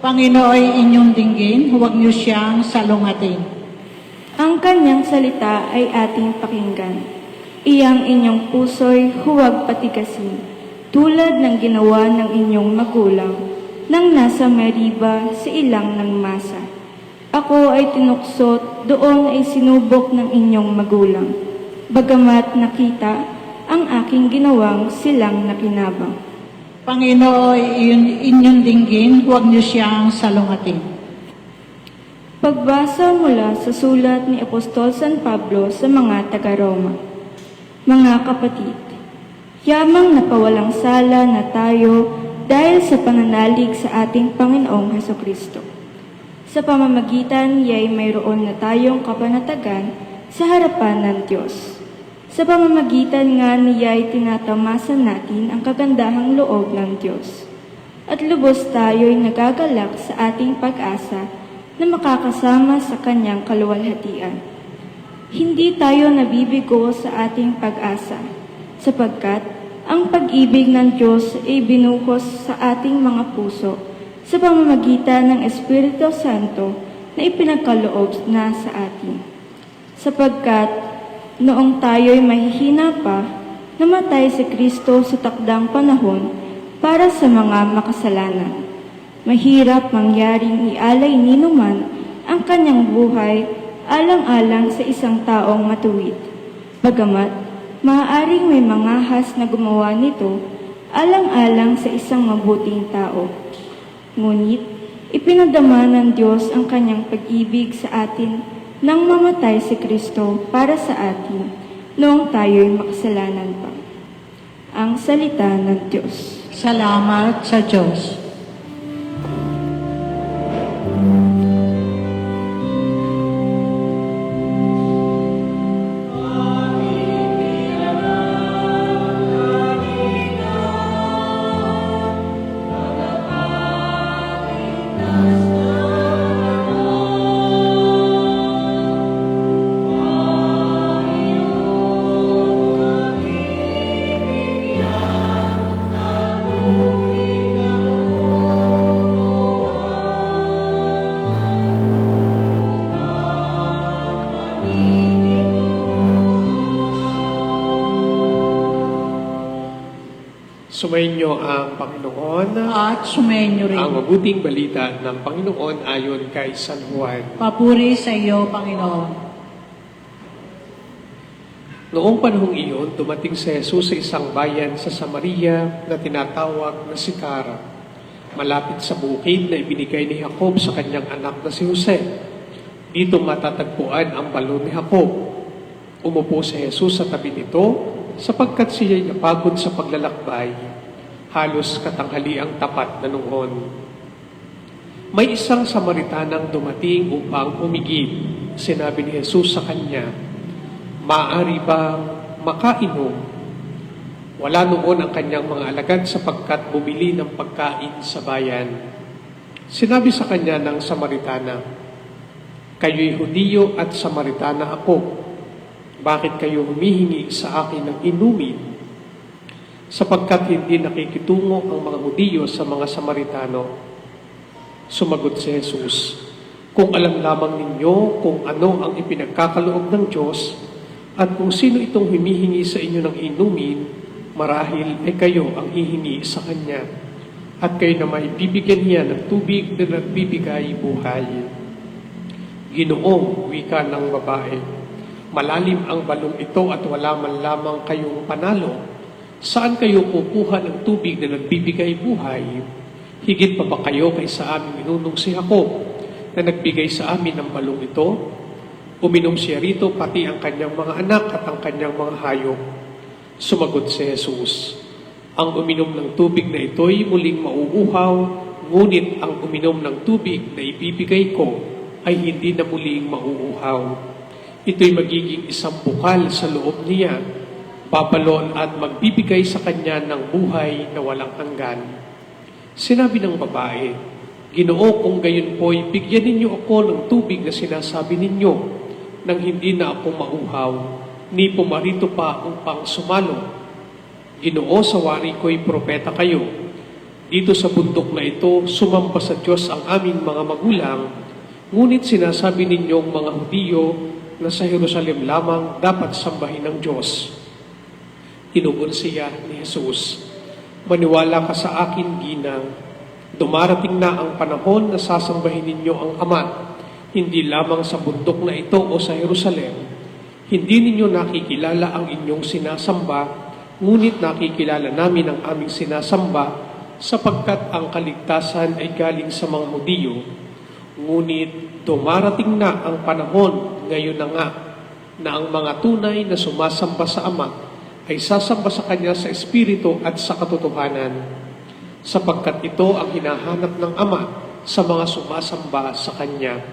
Panginooy inyong dinggin, huwag niyo siyang salungatin. Ang kanyang salita ay ating pakinggan. Iyang inyong puso'y huwag patigasin, tulad ng ginawa ng inyong magulang, nang nasa Meriba sa ilang ng Masa. Ako ay tinuksot, doon ay sinubok ng inyong magulang. Bagamat nakita ang aking ginawang silang nakinabang. Panginooy inyong dinggin, huwag niyo siyang salungatin. Pagbasa mula sa sulat ni Apostol San Pablo sa mga taga-Roma. Mga kapatid, yamang napawalang sala na tayo dahil sa pananalig sa ating Panginoong Hesukristo. Sa pamamagitan niya'y mayroon na tayong kapanatagan sa harapan ng Diyos. Sa pamamagitan nga niya'y tinatamasan natin ang kagandahang loob ng Diyos. At lubos tayo'y nagagalak sa ating pag-asa na makakasama sa kanyang kaluwalhatian. Hindi tayo nabibigo sa ating pag-asa, sapagkat ang pag-ibig ng Diyos ay binuhos sa ating mga puso sa pamamagitan ng Espiritu Santo na ipinagkaloob na sa atin. Sapagkat noong tayo'y mahihina pa, namatay si Kristo sa takdang panahon para sa mga makasalanan. Mahirap mangyaring ialay ni numan ang kanyang buhay alang-alang sa isang taong matuwid. Bagamat maaaring may mangahas na gumawa nito alang-alang sa isang mabuting tao. Ngunit ipinadama ng Diyos ang kanyang pag-ibig sa atin nang mamatay si Kristo para sa atin noong tayo'y makasalanan pa. Ang salita ng Diyos. Salamat sa Diyos. Sumainyo ang Panginoon. At sumainyo rin. Ang mabuting balita ng Panginoon ayon kay San Juan. Papuri sa iyo, Panginoon. Noong panahong iyon, dumating si Jesus sa isang bayan sa Samaria na tinatawag na Sikara, malapit sa bukid na ibinigay ni Jacob sa kanyang anak na si Jose. Dito matatagpuan ang balon ni Jacob. Umupo si Jesus sa tabi nito, sapagkat siya'y napagod sa paglalakbay, halos katanghaliang tapat na noon. May isang Samaritanang dumating upang umigib. Sinabi ni Jesus sa kanya, "Maaari bang makainom?" Wala noon ang kanyang mga alagad sapagkat bumili ng pagkain sa bayan. Sinabi sa kanya ng Samaritana, "Kayo'y Hudiyo at Samaritana ako. Bakit kayo humihingi sa akin ng inumin? Sapagkat hindi nakikitungo ang mga Hudiyo sa mga Samaritano." Sumagot si Jesus, "Kung alam lamang ninyo kung ano ang ipinagkakaloob ng Diyos at kung sino itong humihingi sa inyo ng inumin, marahil ay kayo ang hihingi sa Kanya at kayo na maibibigyan niya ng tubig na nagbibigay buhay." "Ginoong," wika ng babae, "malalim ang balong ito at wala man lamang kayong panalo. Saan kayo kukuha ng tubig na nagbibigay buhay? Higit pa ba kayo kaysa aming ninunong si Jacob na nagbigay sa amin ng balong ito? Uminom siya rito pati ang kanyang mga anak at ang kanyang mga hayop." Sumagot si Jesus, "Ang uminom ng tubig na ito'y muling mauuhaw, ngunit ang uminom ng tubig na ibibigay ko ay hindi na muling mauuhaw. Ito'y magiging isang bukal sa loob niya, babalon at magbibigay sa kanya ng buhay na walang hanggan." Sinabi ng babae, "Ginoo, kung gayon po'y bigyan ninyo ako ng tubig na sinasabi ninyo, nang hindi na ako mauhaw, ni pumarito pa upang sumalo. Ginoo, sa wari ko'y propeta kayo. Dito sa bundok na ito, sumamba sa Diyos ang aming mga magulang, ngunit sinasabi ninyong mga Hudiyo na sa Jerusalem lamang dapat sambahin ng Diyos. Tinugon siya ni Jesus, "Maniwala ka sa akin, ginang. Dumarating na ang panahon na sasambahin ninyo ang Ama, hindi lamang sa bundok na ito o sa Jerusalem. Hindi ninyo nakikilala ang inyong sinasamba, ngunit nakikilala namin ang aming sinasamba, sapagkat ang kaligtasan ay galing sa mga Hudiyo. Ngunit dumarating na ang panahon, ngayon na nga, na ang mga tunay na sumasamba sa Ama ay sasamba sa Kanya sa Espiritu at sa katotohanan, sapagkat ito ang hinahanap ng Ama sa mga sumasamba sa Kanya.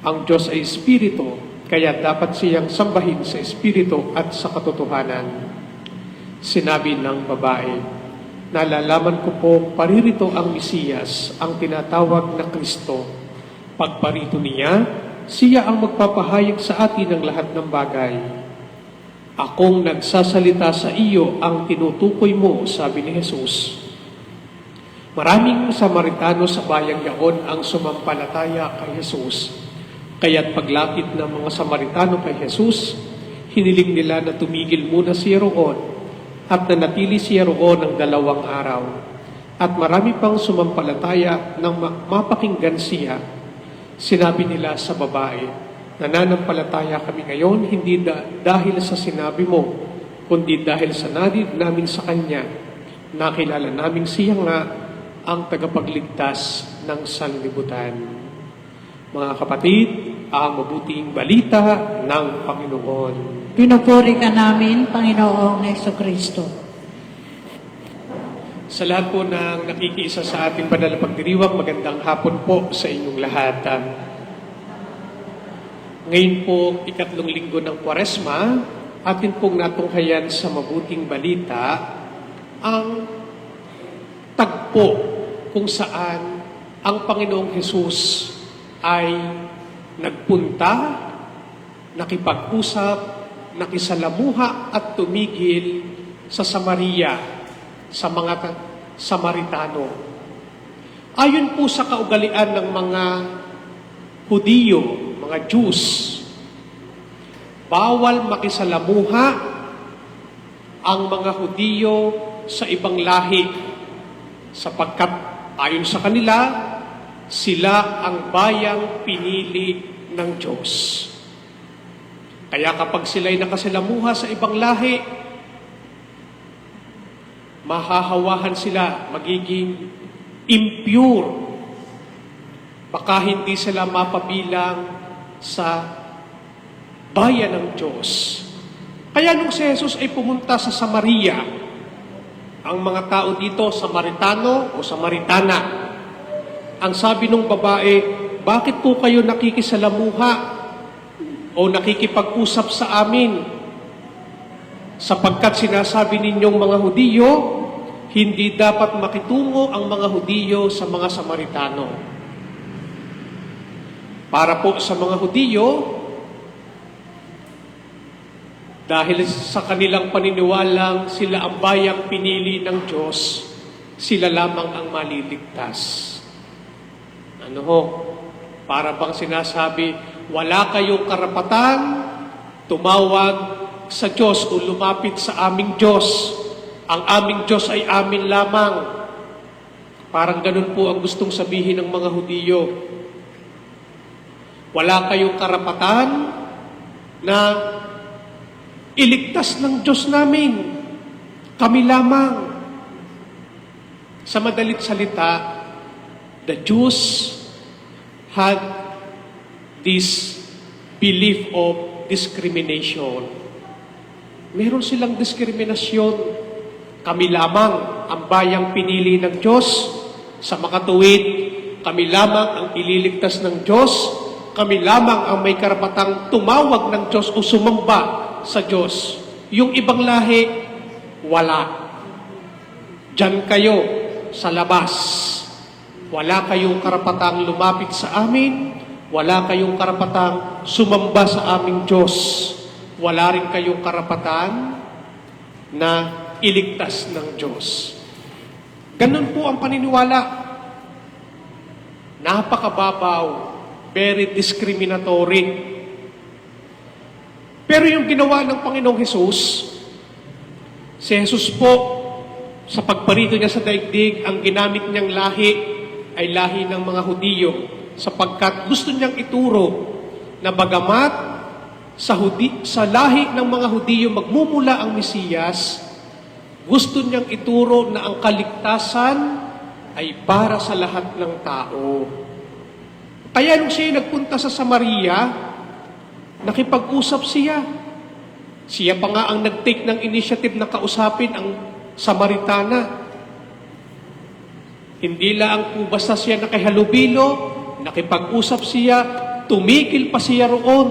Ang Diyos ay Espiritu, kaya dapat siyang sambahin sa Espiritu at sa katotohanan." Sinabi ng babae, "Nalalaman ko po paririto ang Mesiyas, ang tinatawag na Kristo. Pagparito niya, siya ang magpapahayag sa atin ng lahat ng bagay. Akong nagsasalita sa iyo ang tinutukoy mo," sabi ni Jesus. Maraming Samaritano sa bayang yaon ang sumampalataya kay Jesus. Kaya't paglapit ng mga Samaritano kay Jesus, hiniling nila na tumigil muna siya roon at nanatili siya roon ng 2 araw. At marami pang sumampalataya nang mapakinggan siya. Sinabi nila sa babae, "Nananampalataya kami ngayon hindi dahil sa sinabi mo, kundi dahil sa narinig namin sa Kanya. Nakilala namin siya nga ang tagapagligtas ng sanlibutan." Mga kapatid, ang mabuting balita ng Panginoon. Pinupuri ka namin, Panginoong Hesukristo. Sa lahat po ng nakikiisa sa ating banal na pagdiriwang, magandang hapon po sa inyong lahat. Ngayon po, 3 linggo ng Kwaresma, atin pong natunghayan sa mabuting balita ang tagpo kung saan ang Panginoong Hesus ay nagpunta, nakipag-usap, nakisalamuha at tumigil sa Samaria, sa mga Samaritano. Ayon po sa kaugalian ng mga Hudiyo, mga Jews, bawal makisalamuha ang mga Hudiyo sa ibang lahi sapagkat ayon sa kanila, sila ang bayang pinili ng Diyos. Kaya kapag sila'y nakasalamuha sa ibang lahi, mahahawahan sila, magiging impure. Baka hindi sila mapabilang sa bayan ng Diyos. Kaya nung si Jesus ay pumunta sa Samaria, ang mga tao dito, Samaritano o Samaritana, ang sabi ng babae, "Bakit po kayo nakikisalamuha o nakikipag-usap sa amin? Sapagkat sinasabi ninyong mga Hudiyo, hindi dapat makitungo ang mga Hudiyo sa mga Samaritano." Para po sa mga Hudiyo, dahil sa kanilang paniniwalang sila ang bayang pinili ng Diyos, sila lamang ang maliligtas. Ano ho? Para bang sinasabi, wala kayong karapatan tumawag sa Diyos o lumapit sa aming Diyos. Ang aming Diyos ay amin lamang. Parang ganun po ang gustong sabihin ng mga Hudiyo. Wala kayong karapatan na iligtas ng Diyos namin. Kami lamang. Sa madalit salita, the Jews had this belief of discrimination. Meron silang diskriminasyon. Kami lamang ang bayang pinili ng Diyos. Sa makatuwid, kami lamang ang ililigtas ng Diyos. Kami lamang ang may karapatang tumawag ng Diyos o sumamba sa Diyos. Yung ibang lahi, wala. Diyan kayo sa labas. Wala kayong karapatang lumapit sa amin. Wala kayong karapatang sumamba sa aming Diyos. Wala rin kayong karapatan na iligtas ng Diyos. Ganun po ang paniniwala. Napakababaw, very discriminatory. Pero yung ginawa ng Panginoong Hesus, si Jesus po, sa pagparito niya sa daigdig, ang ginamit niyang lahi ay lahi ng mga Hudiyo, sapagkat gusto niyang ituro na bagamat sa lahi ng mga Hudiyo magmumula ang Mesiyas, gusto niyang ituro na ang kaligtasan ay para sa lahat ng tao. Kaya nung siya nagpunta sa Samaria, nakipag-usap siya. Siya pa nga ang nag-take ng initiative na kausapin ang Samaritana. Hindi lang po basta siya nakihalubilo, nakipag-usap siya, tumigil pa siya roon.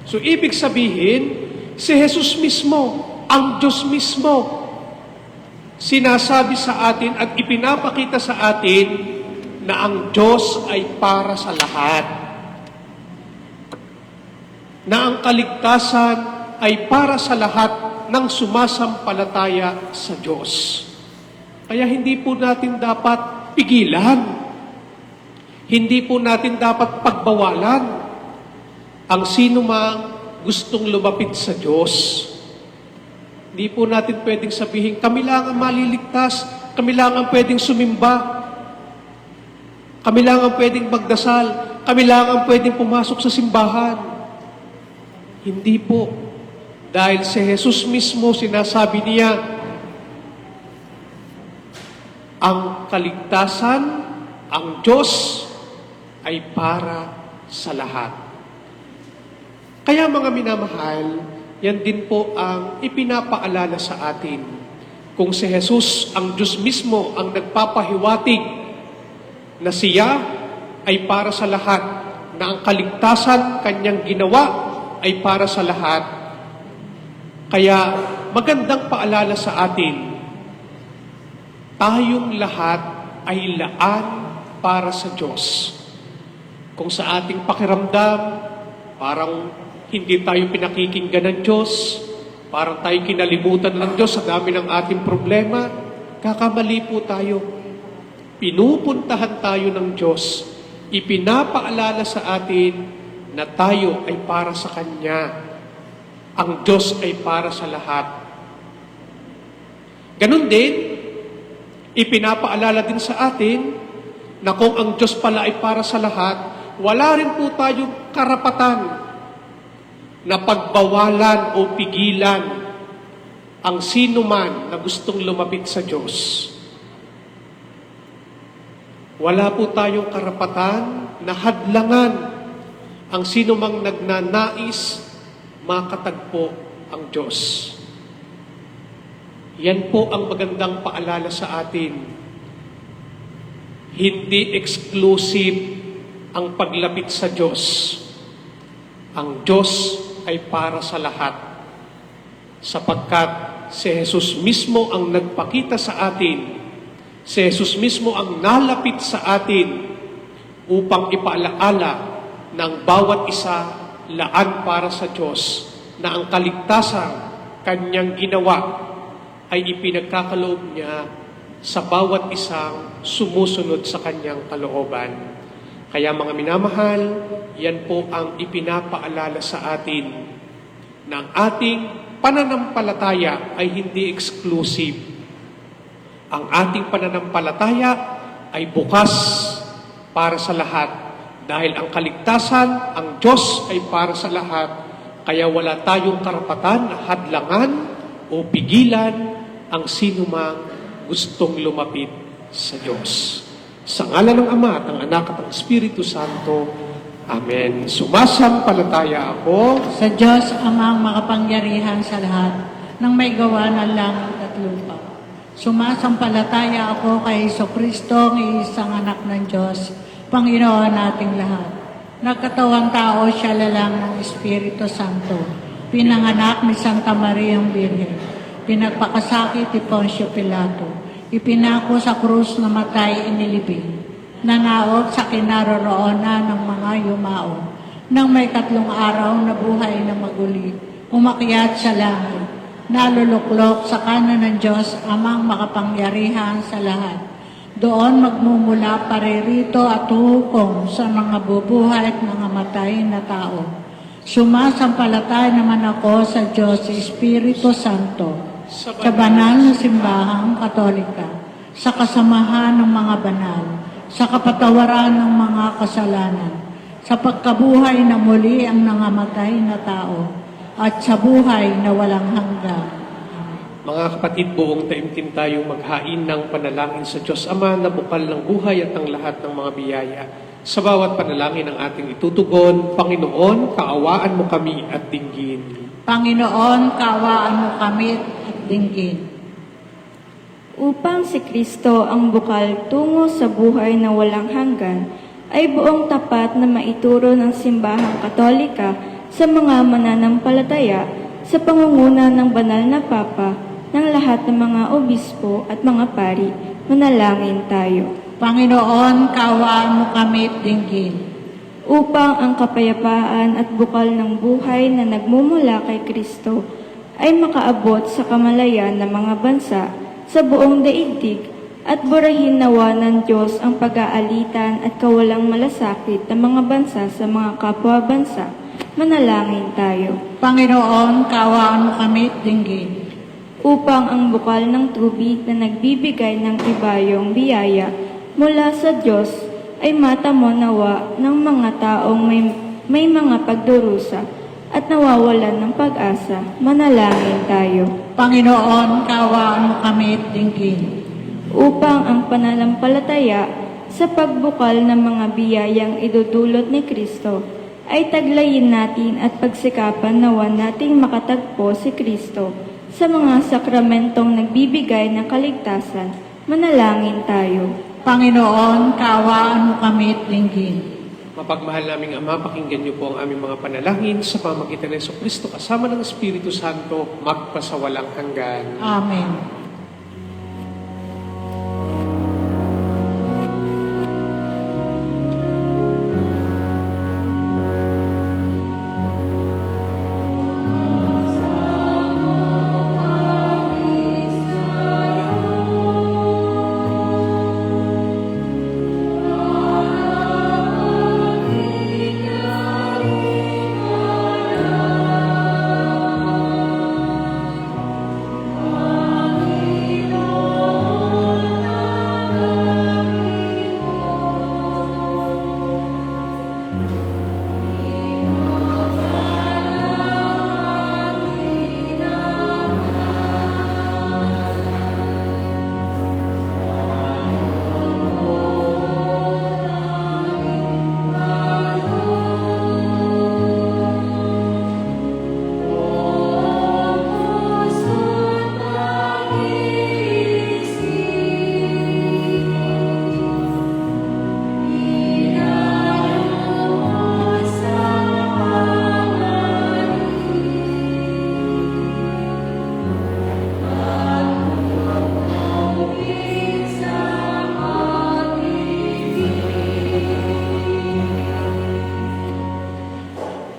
So ibig sabihin, si Jesus mismo, ang Diyos mismo, sinasabi sa atin at ipinapakita sa atin na ang Diyos ay para sa lahat. Na ang kaligtasan ay para sa lahat ng sumasampalataya sa Diyos. Kaya hindi po natin dapat pigilan. Hindi po natin dapat pagbawalan ang sino mang gustong lumapit sa Diyos. Hindi po natin pwedeng sabihin, kami lang ang maliligtas, kami lang ang pwedeng sumimba, kami lang ang pwedeng magdasal, kami lang ang pwedeng pumasok sa simbahan. Hindi po. Dahil si Jesus mismo sinasabi niya, ang kaligtasan, ang Diyos ay para sa lahat. Kaya mga minamahal, yan din po ang ipinapaalala sa atin. Kung si Jesus, ang Diyos mismo, ang nagpapahiwatig na siya ay para sa lahat, na ang kaligtasan kanyang ginawa ay para sa lahat. Kaya magandang paalala sa atin, tayong lahat ay laan para sa Diyos. Kung sa ating pakiramdam, parang hindi tayo pinakikinggan ng Diyos, parang tayo kinalimutan ng Diyos sa dami ng ating problema, kakamali po tayo. Pinupuntahan tayo ng Diyos, ipinapaalala sa atin na tayo ay para sa Kanya. Ang Diyos ay para sa lahat. Ganun din, ipinapaalala din sa atin na kung ang Diyos pala ay para sa lahat, wala rin po tayong karapatan na pagbawalan o pigilan ang sino man na gustong lumapit sa Diyos. Wala po tayong karapatan na hadlangan ang sino mang nagnanais makatagpo ang Diyos. Yan po ang magandang paalala sa atin. Hindi exclusive ang paglapit sa Diyos. Ang Diyos ay para sa lahat. Sapagkat si Jesus mismo ang nagpakita sa atin, si Jesus mismo ang nalapit sa atin upang ipaalaala ng bawat isa laan para sa Diyos na ang kaligtasan kanyang ginawa ay ipinagkakaloob niya sa bawat isang sumusunod sa kanyang kalooban. Kaya mga minamahal, yan po ang ipinapaalala sa atin na ang ating pananampalataya ay hindi exclusive. Ang ating pananampalataya ay bukas para sa lahat. Dahil ang kaligtasan, ang Diyos ay para sa lahat. Kaya wala tayong karapatan na hadlangan o pigilan ang sinumang gustong lumapit sa Diyos. Sa ngalan ng Ama at ng Anak at ng Espiritu Santo. Amen. Sumasampalataya ako Sa Diyos, Amang makapangyarihan sa lahat, ng may gawa ng langit at lupa. Sumasampalataya ako kay Jesucristo, ang isang anak ng Diyos, Panginoon nating lahat. Nagkatawang tao siya lalang ng Espiritu Santo, pinanganak ni Santa Maria ang Birhen, pinagpakasakit ni Poncio Pilato, ipinako sa krus na matay inilibing, nanaog sa kinaroroonan ng mga yumao, nang may 3 araw na buhay na maguli, umakyat sa langit, naluluklok sa kanan ng Diyos amang makapangyarihan sa lahat. Doon magmumula paririto at hukom sa mga bubuhay at mga matay na tao. Sumasampalataya naman ako sa Diyos Espiritu Santo, sa banal na simbahang Katolika, sa kasamahan ng mga banal, sa kapatawaran ng mga kasalanan, sa pagkabuhay na muli ang nangamatay na tao, at sa buhay na walang hanggan. Mga kapatid, buong taimtim tayong maghain ng panalangin sa Diyos Ama na bukal ng buhay at ang lahat ng mga biyaya. Sa bawat panalangin ang ating itutugon, Panginoon, kaawaan mo kami at dinggin. Panginoon, kaawaan mo kami at dinggin. Upang si Kristo ang bukal tungo sa buhay na walang hanggan, ay buong tapat na maituro ng simbahang Katolika sa mga mananampalataya sa pangunguna ng banal na Papa, ng lahat ng mga obispo at mga pari. Manalangin tayo. Panginoon, kaawaan mo kami at dinggin. Upang ang kapayapaan at bukal ng buhay na nagmumula kay Kristo ay makaabot sa kamalayan ng mga bansa sa buong daigdig at burahin nawa ng Diyos ang pag-aalitan at kawalang malasakit ng mga bansa sa mga kapwa-bansa. Manalangin tayo. Panginoon, kaawaan mo kami at dinggin. Upang ang bukal ng tubig na nagbibigay ng ibayong biyaya mula sa Diyos ay matamo nawa ng mga taong may mga pagdurusa at nawawalan ng pag-asa. Manalangin tayo. Panginoon, kaawaan mo kami at dinggin. Upang ang pananampalataya sa pagbukal ng mga biyayang idudulot ni Kristo ay taglayin natin at pagsikapan nawa nating makatagpo si Kristo sa mga sakramentong nagbibigay ng kaligtasan. Manalangin tayo. Panginoon, kaawaan mo kami at dinggin. Mapagmahal naming Ama, pakinggan niyo po ang aming mga panalangin sa pamagitan ng Kristo kasama ng Espiritu Santo, magpasawalang hanggan. Amen.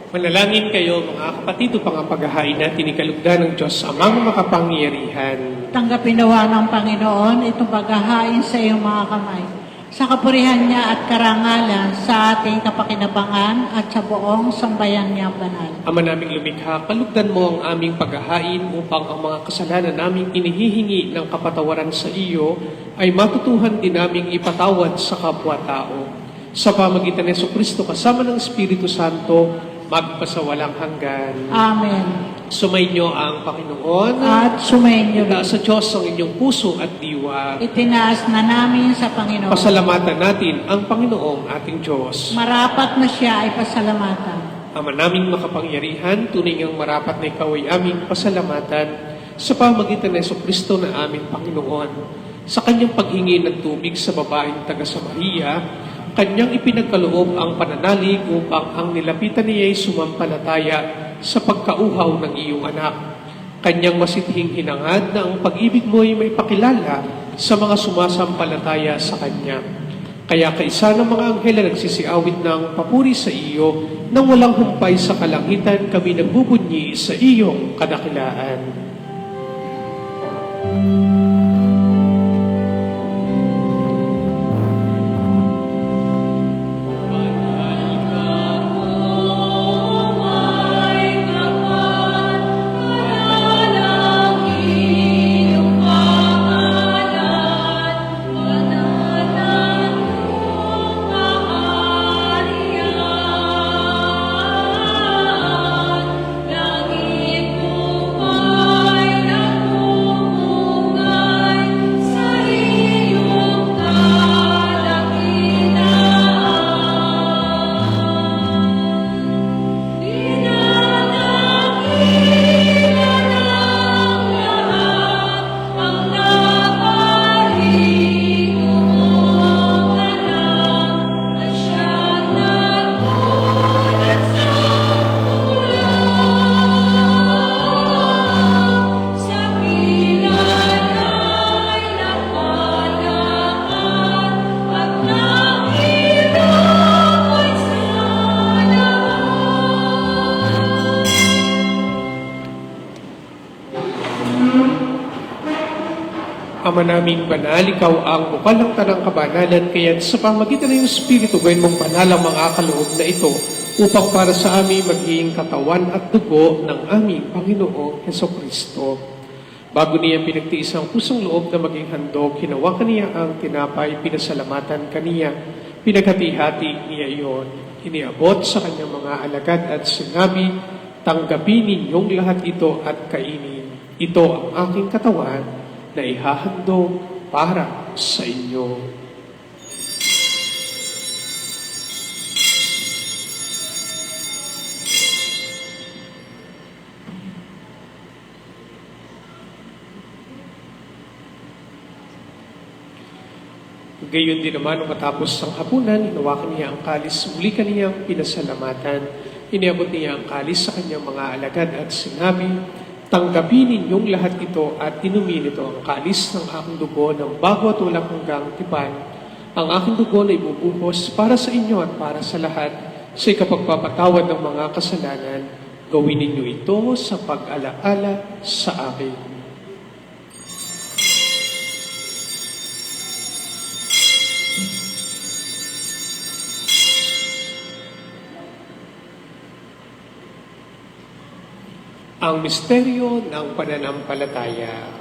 Manalangin kayo mga kapatid upang ang paghahain natin ikalugdan ng Diyos Amang makapangyarihan. Tanggapin nawa ng Panginoon itong paghahain sa iyong mga kamay, sa kapurihan niya at karangalan sa ating kapakinabangan at sa buong sambayan niya banal. Ama naming lumikha, kalugdan mo ang aming paghahain upang ang mga kasalanan naming inihihingi ng kapatawaran sa iyo ay matutuhan din naming ipatawad sa kapwa-tao. Sa pamagitan ni Jesucristo kasama ng Espiritu Santo, magpasawalang hanggan. Amen. Sumainyo ang Panginoon. At sumainyo Ila sa Diyos ang inyong puso at diwa. itinaas na namin sa Panginoon. Pasalamatan natin ang Panginoong ating Diyos. Marapat na siya ay pasalamatan. Ama naming makapangyarihan, tunay ngang marapat na ikaw ay aming pasalamatan sa pamagitan ng Jesucristo na aming Panginoon. Sa kanyang paghingi ng tubig sa babaeng taga-Samaria, kanyang ipinagkaloob ang pananalig upang ang nilapitan niya ay sumampalataya sa pagkauhaw ng iyong anak. Kanyang masithing hinangad na ang pag-ibig mo ay may pakilala sa mga sumasampalataya sa kanya. Kaya kaisa ng mga anghel na nagsisiawit ng papuri sa iyo, nang walang humpay sa kalangitan kami nagbubunyi sa iyong kadakilaan. Ama naming banal, ikaw ang bukal ng tanang kabanalan, kaya't sa pamagitan ng iyong Espiritu, gawin mong banal ang mga kaloob na ito, upang para sa amin maging katawan at dugo ng aming Panginoong Hesukristo. Bago niya pinagtiis ang pusong loob na maging handog, hinawakan niya ang tinapay, pinasalamatan kaniya, pinaghati-hati niya iyon, iniabot sa kanyang mga alagad at sinabi, tanggapin ninyong lahat ito at kainin. Ito ang aking katawan na ihahandog para sa inyo. Gayon din naman, matapos ang hapunan, hinawakan niya ang kalis, muli kaniyang pinasalamatan. Iniabot niya ang kalis sa kanyang mga alagad at sinabi, tanggapin ninyong lahat ito at inumin ito ang kalis ng aking dugo ng bago at walang hanggang tipan. Ang aking dugo na ibubuhos para sa inyo at para sa lahat sa ikapagpapatawad ng mga kasalanan. Gawin ninyo ito sa pag-alaala sa akin. Ang misteryo ng pananampalataya.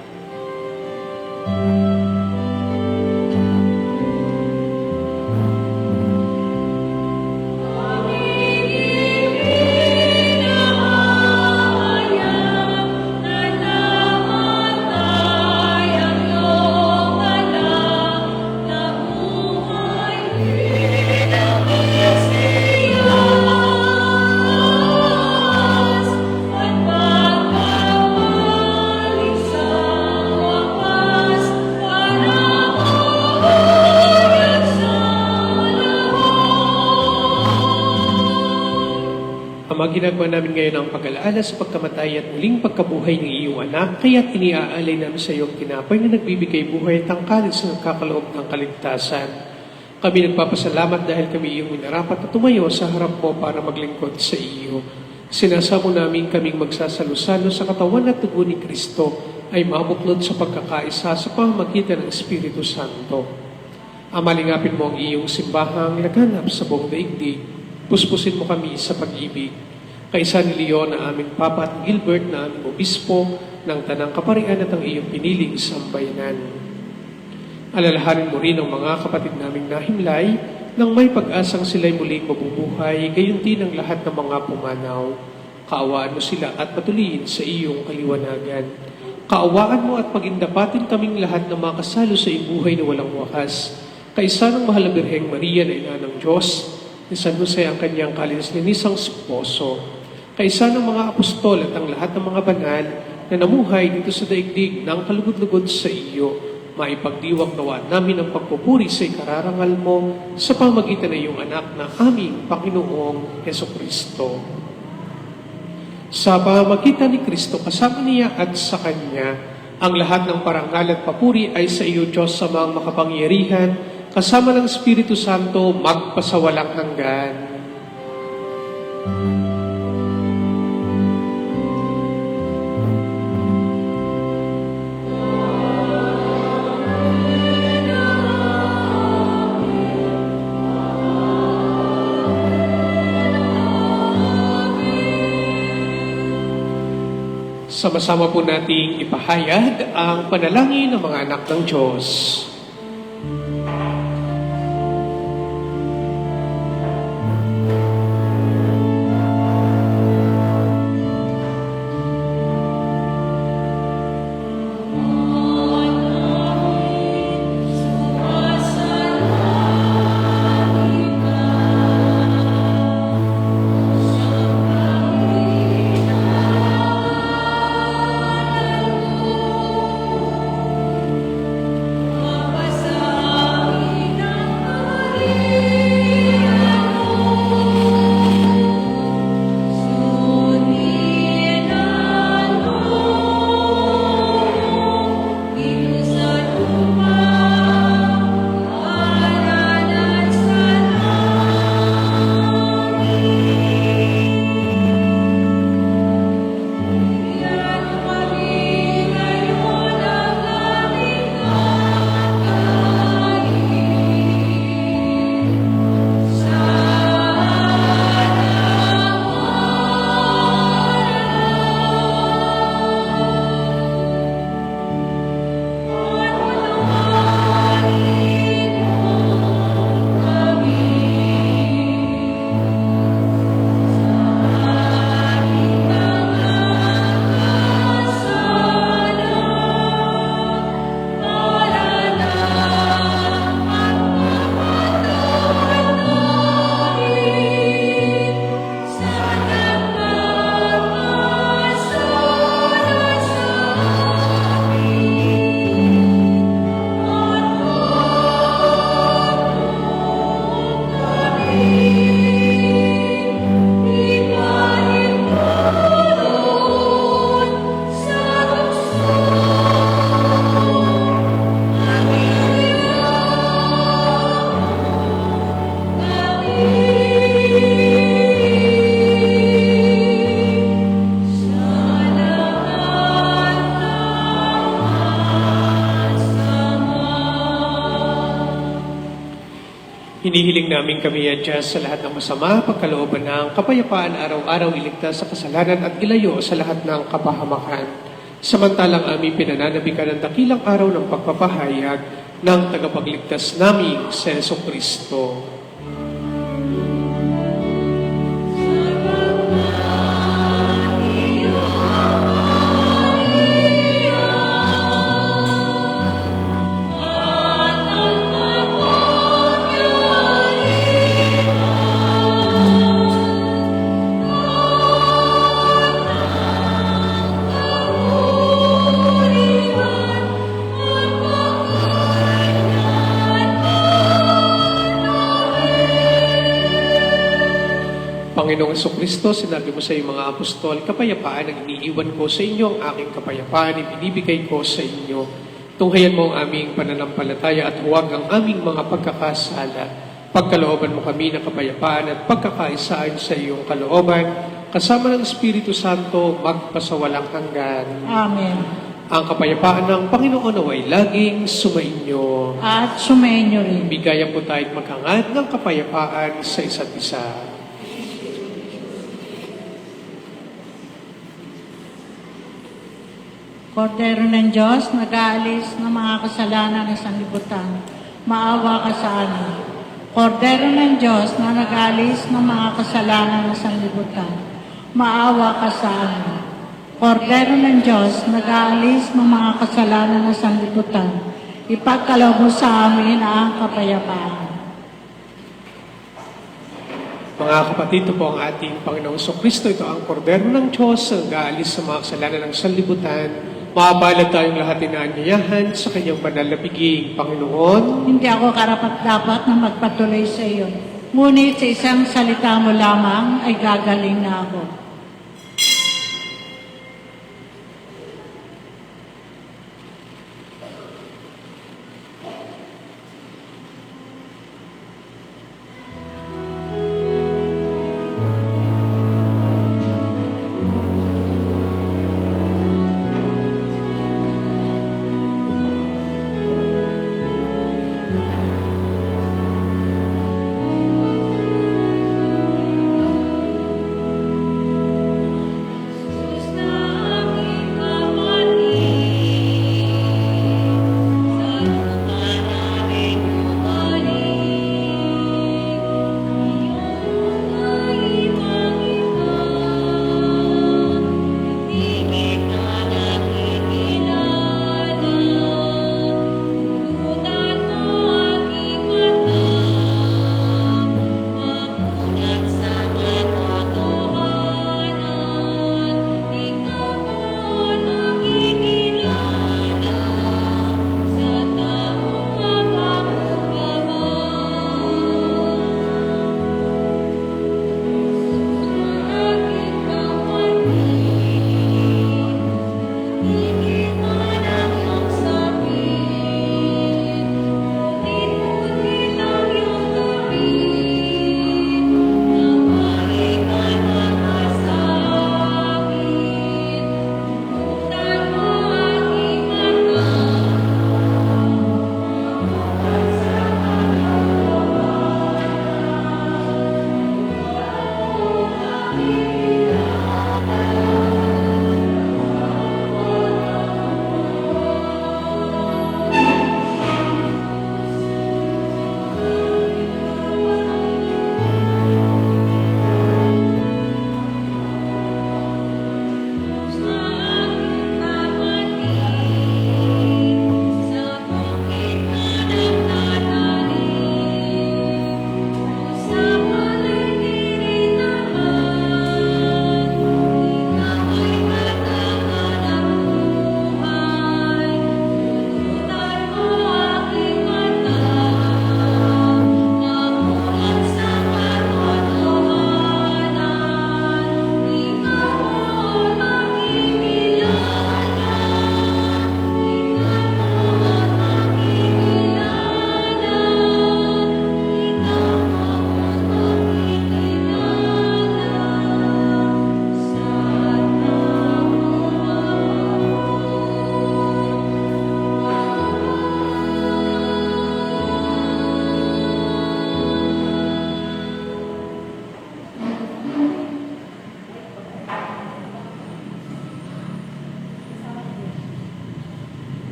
Ginagawa namin ngayon ang pag-alaala sa pagkamatay at muling pagkabuhay ng iyong anak, kaya't iniaalay namin sa iyong tinapay na nagbibigay buhay at tangkalid sa nagkakaloob ng kaligtasan. Kami nagpapasalamat dahil kami iyong minarapat at tumayo sa harap mo para maglingkod sa iyo. Sinasamo namin kaming magsasalo-salo sa katawan at dugo ni Kristo ay mabuklod sa pagkakaisa sa pamamagitan ng Espiritu Santo. Amalingapin mo ang iyong simbahang laganap sa buong daigdig. Puspusin mo kami sa pag-ibig. Kaisa ni Leon na aming Papa at Gilbert na aming Obispo ng Tanang Kaparian at ang iyong piniling sambayanan. Alalahanin mo rin ang mga kapatid naming nahimlay nang may pag-asang sila'y muling mabubuhay, gayon din ang lahat ng mga pumanaw. Kaawaan mo sila at patuloyin sa iyong kaliwanagan. Kaawaan mo at pagindapatin kaming lahat ng mga kasalo sa iyong buhay na walang wakas. Kaisa ng Mahal na Birheng Maria na Ina ng Diyos, ni San Jose ang kanyang kalinis-linisang sposo. Kaisa ng mga apostol at ang lahat ng mga banal na namuhay dito sa daigdig ng kalugod-lugod sa iyo, maipagdiwang nawa namin ang pagpupuri sa ikararangal mo sa pamagitan ng iyong anak na aming Panginoong Hesukristo. Sa pamagitan ni Kristo, kasama niya at sa Kanya, ang lahat ng parangal at papuri ay sa iyo, Diyos, sa mga makapangyarihan, kasama ng Espiritu Santo, magpasawalang hanggan. Sama-sama po nating ipahayag ang panalangin ng mga anak ng Diyos. Hinihiling namin kami yan Diyos sa lahat ng masama, pagkalooban ng kapayapaan, araw-araw iligtas sa kasalanan at ilayo sa lahat ng kapahamakan. Samantalang aming pinananabikan ng dakilang araw ng pagpapahayag ng tagapagligtas naming si Jesucristo. Panginoong Jesucristo, sinabi mo sa iyong mga apostol, kapayapaan ang iniiwan ko sa inyo, ang aking kapayapaan ibinibigay ko sa inyo. Tunghayan mo ang aming pananampalataya at huwag ang aming mga pagkakasala. Pagkalooban mo kami ng kapayapaan at pagkakaisaan sa iyong kalooban, kasama ng Espiritu Santo, magpasawalang hanggan. Amen. Ang kapayapaan ng Panginoon naway laging sumainyo. At sumainyo rin. Bigayan po tayo't maghangad ng kapayapaan sa isa't isa. Kordero ng Diyos, nag-aalis ng mga kasalanan ng sanlibutan, maawa ka sa amin. Kordero ng Diyos na nag-aalis ng mga kasalanan ng sanlibutan, maawa ka sa amin. Kordero ng Diyos, nag-aalis ng mga kasalanan ng sanlibutan, ipagkaloob mo sa amin ang kapayapaan. Mga kapatid, ito po ang ating Panginoong Jesucristo. Ito ang kordero ng Diyos, nag-aalis sa mga kasalanan ng sanlibutan. Maabalad tayong lahat inaanyayahan sa kanyang banal na piging. Panginoon, Hindi ako karapat-dapat na magpatuloy sa iyo. Ngunit sa isang salita mo lamang ay gagaling na ako.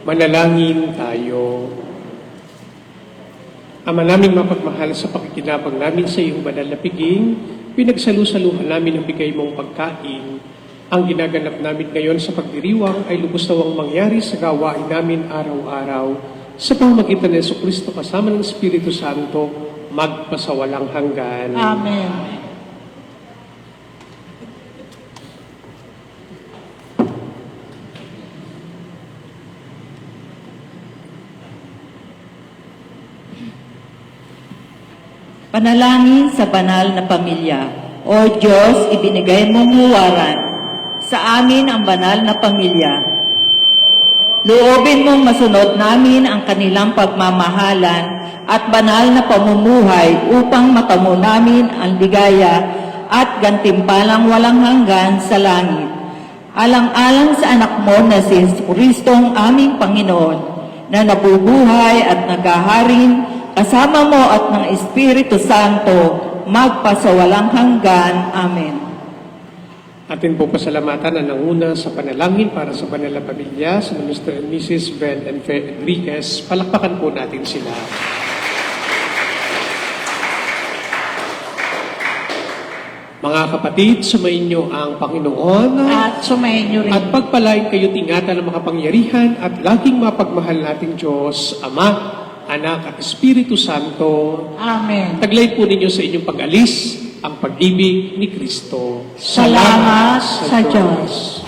Manalangin tayo. Ama naming mapagmahal, sa pakikinabang namin sa iyong banal na piging, pinagsalusaluhan namin ang bigay mong pagkain. Ang ginaganap namin ngayon sa pagdiriwang ay lubos nawang mangyari sa gawain namin araw-araw sa pamamagitan ng Jesucristo kasama ng Espiritu Santo, magpasawalang hanggan. Amen. Panalangin sa banal na pamilya. O Diyos, ibinigay mong huwaran sa amin ang banal na pamilya. Loobin mong masunod namin ang kanilang pagmamahalan at banal na pamumuhay upang matamo namin ang ligaya at gantimpalang walang hanggan sa langit. Alang-alang sa anak mo na si Kristong aming Panginoon, na nabubuhay at nagaharin kasama mo at ng Espiritu Santo, magpasawalang hanggan. Amen. Atin po pasalamatan ang nanguna sa panalangin para sa banal na pamilya, sa Mr. and Mrs. Ben and Fe Enriquez. Palakpakan po natin sila. Mga kapatid, sumayin niyo ang Panginoon At sumayin niyo rin. at pagpalain kayo't ingatan ng makapangyarihan at laging mapagmahal nating Diyos, Ama, Anak at Espiritu Santo. Amen. Taglay po ninyo sa inyong pag-alis ang pag-ibig ni Kristo. Salamat sa Diyos.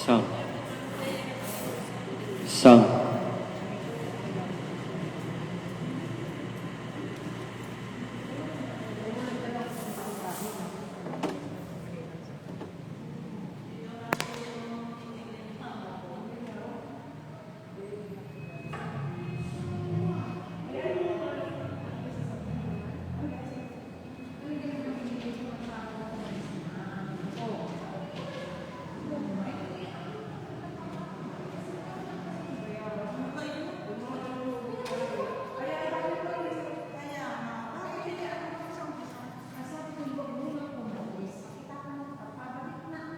So,